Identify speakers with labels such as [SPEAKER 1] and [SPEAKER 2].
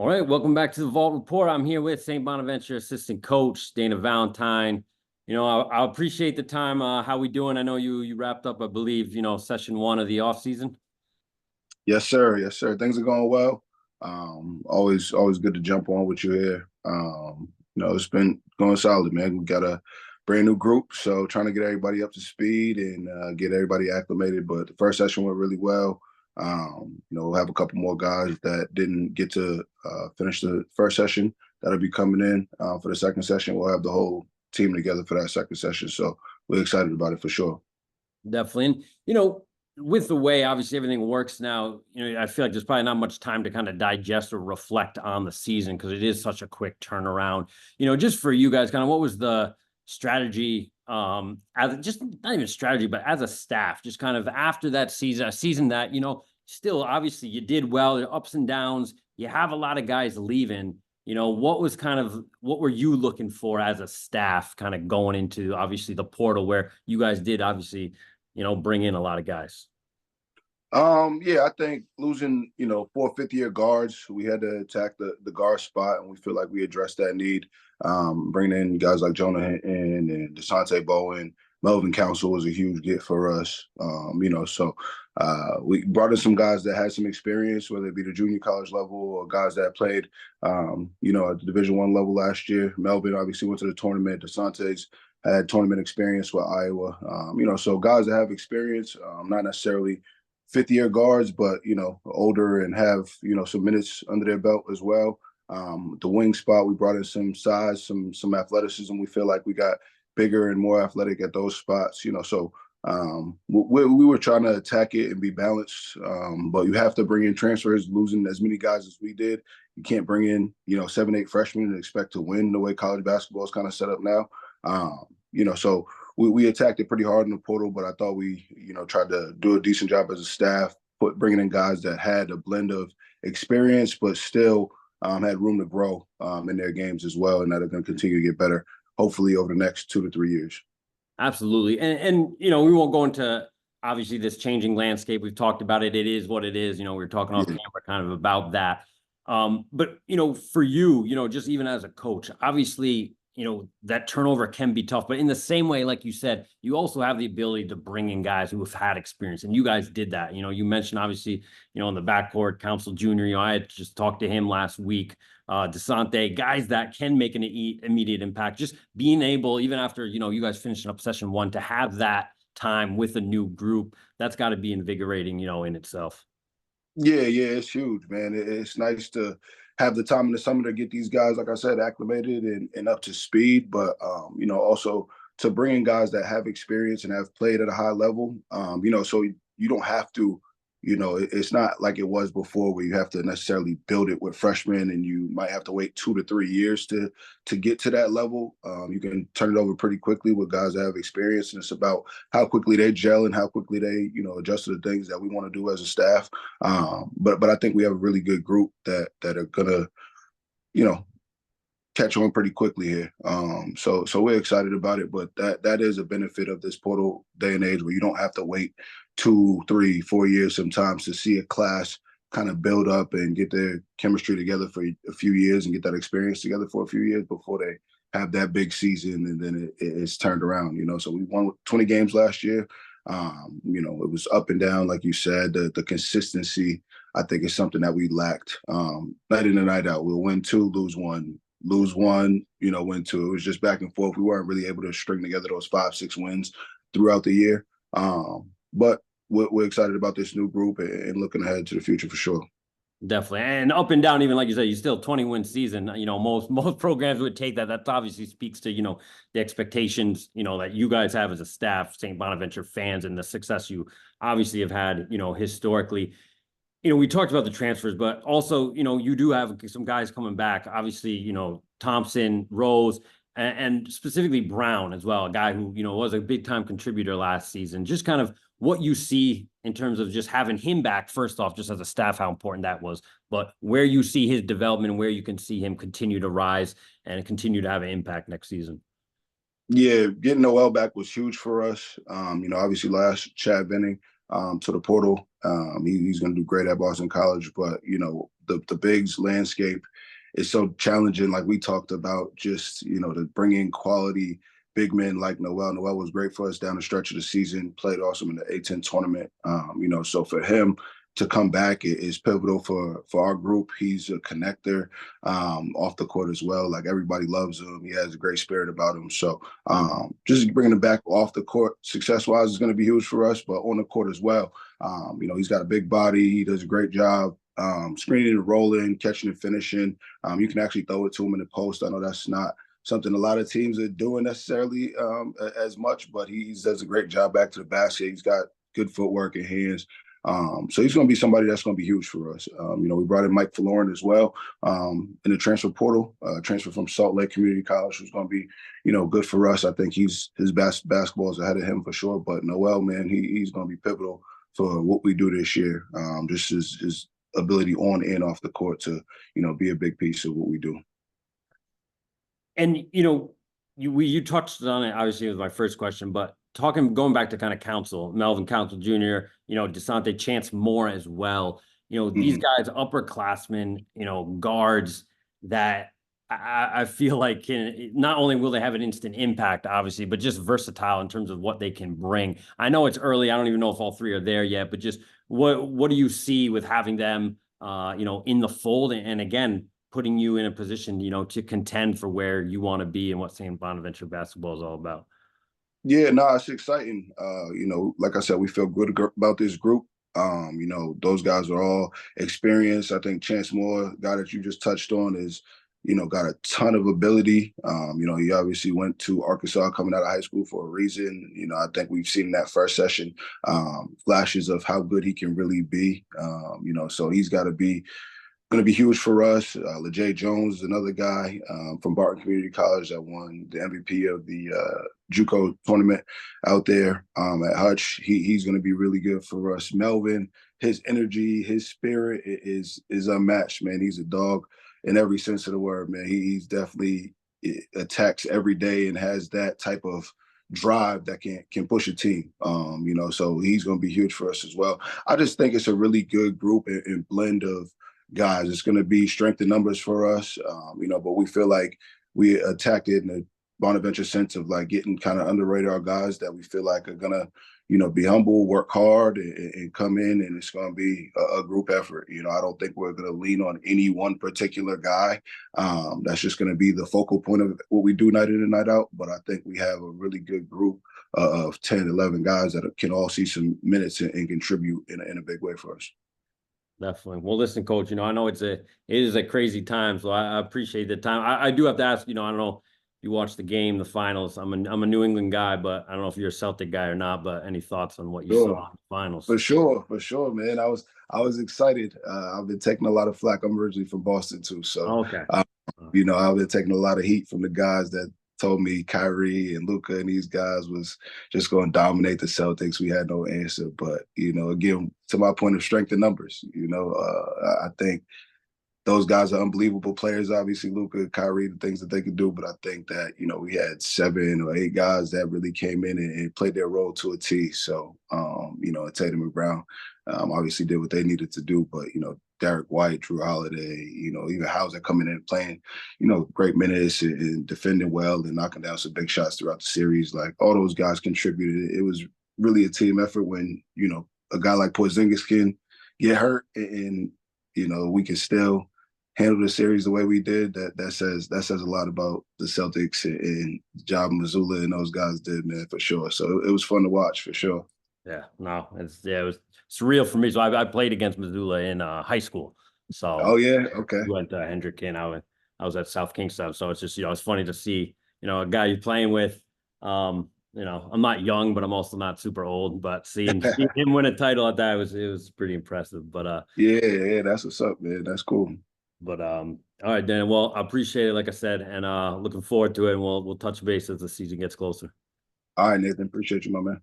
[SPEAKER 1] All right, welcome back to the Vault Report. I'm here with St. Bonaventure assistant coach Dana Valentine. I appreciate the time. How we doing? I know you wrapped up, I believe, session one of the offseason.
[SPEAKER 2] Yes, sir. Yes, sir. Things are going well. Always good to jump on with you here. It's been going solid, man. We got a brand new group, so trying to get everybody up to speed and get everybody acclimated. But the first session went really well. We'll have a couple more guys that didn't get to finish the first session that'll be coming in for the second session. We'll have the whole team together for that second session. So we're excited about it for sure.
[SPEAKER 1] Definitely. And, with the way obviously everything works now, I feel like there's probably not much time to kind of digest or reflect on the season because it is such a quick turnaround. Just for you guys, kind of what was the strategy as just not even strategy, but as a staff, just kind of after that season, a season that, still obviously you did well, the ups and downs, you have a lot of guys leaving. What were you looking for as a staff kind of going into obviously the portal where you guys did obviously, bring in a lot of guys?
[SPEAKER 2] Yeah, I think losing, four fifth-year guards, we had to attack the guard spot, and we feel like we addressed that need. Bringing in guys like Jonah and Desante Bowen, Melvin Council was a huge get for us. We brought in some guys that had some experience, whether it be the junior college level or guys that played, at the Division I level last year. Melvin obviously went to the tournament. Desante's had tournament experience with Iowa. So guys that have experience, not necessarily fifth-year guards, but older and have some minutes under their belt as well. The wing spot, we brought in some size, some athleticism. We feel like we got bigger and more athletic at those spots. We were trying to attack it and be balanced, but you have to bring in transfers. Losing as many guys as we did, you can't bring in 7, 8 freshmen and expect to win the way college basketball is kind of set up now. So we attacked it pretty hard in the portal, but I thought we, tried to do a decent job as a staff, bringing in guys that had a blend of experience, but still had room to grow in their games as well, and that are going to continue to get better, hopefully over the next 2 to 3 years.
[SPEAKER 1] Absolutely. And we won't go into obviously this changing landscape. We've talked about it. It is what it is. We were talking off camera kind of about that. But for you, just even as a coach, obviously, that turnover can be tough, but in the same way, like you said, you also have the ability to bring in guys who have had experience, and you guys did that. You mentioned obviously, in the backcourt, Council Jr., I had just talked to him last week, Desante, guys that can make an immediate impact, just being able, even after, you guys finishing up session one, to have that time with a new group, that's got to be invigorating, in itself.
[SPEAKER 2] Yeah, it's huge, man. It's nice to have the time in the summer to get these guys, like I said, acclimated and up to speed, but also to bring in guys that have experience and have played at a high level. So you don't have to, it's not like it was before where you have to necessarily build it with freshmen and you might have to wait 2 to 3 years to get to that level. You can turn it over pretty quickly with guys that have experience, and it's about how quickly they gel and how quickly they, adjust to the things that we want to do as a staff. But I think we have a really good group that are gonna, catch on pretty quickly here. So we're excited about it, but that is a benefit of this portal day and age where you don't have to wait 2, 3, 4 years sometimes to see a class kind of build up and get their chemistry together for a few years and get that experience together for a few years before they have that big season and then it's turned around. So we won 20 games last year. It was up and down, like you said. The consistency, I think, is something that we lacked. Night in and night out, we'll win 2, lose 1, lose 1, win 2. It was just back and forth. We weren't really able to string together those 5, 6 wins throughout the year. But we're excited about this new group and looking ahead to the future for sure.
[SPEAKER 1] Definitely. And up and down, even like you said, you still 20-win season. Most programs would take that. That obviously speaks to, the expectations, that you guys have as a staff, St. Bonaventure fans, and the success you obviously have had, historically. We talked about the transfers, but also, you do have some guys coming back. Obviously, Thompson, Rose, and specifically Brown as well, a guy who, was a big time contributor last season. Just kind of what you see in terms of just having him back, first off, just as a staff, how important that was, but where you see his development and where you can see him continue to rise and continue to have an impact next season.
[SPEAKER 2] Yeah, getting Noel back was huge for us. Obviously last Chad Venning to the portal. He's going to do great at Boston College, but the bigs landscape is so challenging. Like we talked about, just to bring in quality big men like Noel. Noel was great for us down the stretch of the season. Played awesome in the A10 tournament. So for him to come back is pivotal for our group. He's a connector off the court as well. Like everybody loves him. He has a great spirit about him. So just bringing him back off the court success-wise is going to be huge for us, but on the court as well. He's got a big body. He does a great job screening and rolling, catching and finishing. You can actually throw it to him in the post. I know that's not something a lot of teams are doing necessarily as much, but he does a great job back to the basket. He's got good footwork and hands. So he's going to be somebody that's going to be huge for us. We brought in Mike Faloran as well in the transfer portal, transfer from Salt Lake Community College, who's going to be, good for us. I think his basketball is ahead of him for sure. But Noel, man, he's going to be pivotal for what we do this year. Just his ability on and off the court to, be a big piece of what we do.
[SPEAKER 1] And, you touched on it, obviously, it was my first question, but going back to kind of Council, Melvin Council Jr., DeSante Chance Moore as well, these guys, upperclassmen, guards that I feel like not only will they have an instant impact, obviously, but just versatile in terms of what they can bring. I know it's early. I don't even know if all three are there yet, but just what do you see with having them, in the fold? And again, putting you in a position, to contend for where you want to be and what St. Bonaventure basketball is all about.
[SPEAKER 2] Yeah, no, it's exciting. Like I said, we feel good about this group. Those guys are all experienced. I think Chance Moore, guy that you just touched on, is, got a ton of ability. He obviously went to Arkansas coming out of high school for a reason. I think we've seen in that first session flashes of how good he can really be. So he's got to be going to be huge for us. LeJay Jones is another guy from Barton Community College that won the MVP of the JUCO tournament out there at Hutch. He's going to be really good for us. Melvin, his energy, his spirit is unmatched, man. He's a dog in every sense of the word, man. He's definitely attacks every day and has that type of drive that can push a team. So he's going to be huge for us as well. I just think it's a really good group and blend of guys. It's going to be strength in numbers for us, but we feel like we attacked it in a Bonaventure sense of like getting kind of underrated our guys that we feel like are going to, be humble, work hard and come in, and it's going to be a group effort. I don't think we're going to lean on any one particular guy. That's just going to be the focal point of what we do night in and night out. But I think we have a really good group of 10, 11 guys that can all see some minutes and contribute in a big way for us.
[SPEAKER 1] Definitely. Well, listen, Coach, I know it is a crazy time, so I appreciate the time. I do have to ask, I don't know if you watched the game, the finals. I'm a New England guy, but I don't know if you're a Celtic guy or not, but any thoughts on what you saw in the finals?
[SPEAKER 2] For sure, man. I was excited. I've been taking a lot of flack. I'm originally from Boston too, so
[SPEAKER 1] okay.
[SPEAKER 2] I've been taking a lot of heat from the guys that told me Kyrie and Luka and these guys was just going to dominate the Celtics. We had no answer. But, again, to my point of strength in numbers, I think those guys are unbelievable players, obviously, Luka, Kyrie, the things that they could do. But I think that, we had 7 or 8 guys that really came in and played their role to a T. So, Tatum and Brown obviously did what they needed to do. But, Derek White, Drew Holiday, even Hauser coming in and playing, great minutes and defending well and knocking down some big shots throughout the series. Like all those guys contributed. It was really a team effort when, a guy like Porzingis can get hurt and we can still handle the series the way we did. That says a lot about the Celtics and Job Mazzulla and those guys did, man, for sure. So it was fun to watch for sure.
[SPEAKER 1] Yeah, no, it was surreal for me. So I played against Missoula in high school. So
[SPEAKER 2] oh yeah, okay.
[SPEAKER 1] We went to Hendrick and I was at South Kingstown. So it's just it's funny to see a guy you're playing with. I'm not young, but I'm also not super old. But seeing him win a title at that it was pretty impressive. But
[SPEAKER 2] yeah, that's what's up, man. That's cool.
[SPEAKER 1] But all right, Dan. Well, I appreciate it, like I said, and looking forward to it. And we'll touch base as the season gets closer.
[SPEAKER 2] All right, Nathan. Appreciate you, my man.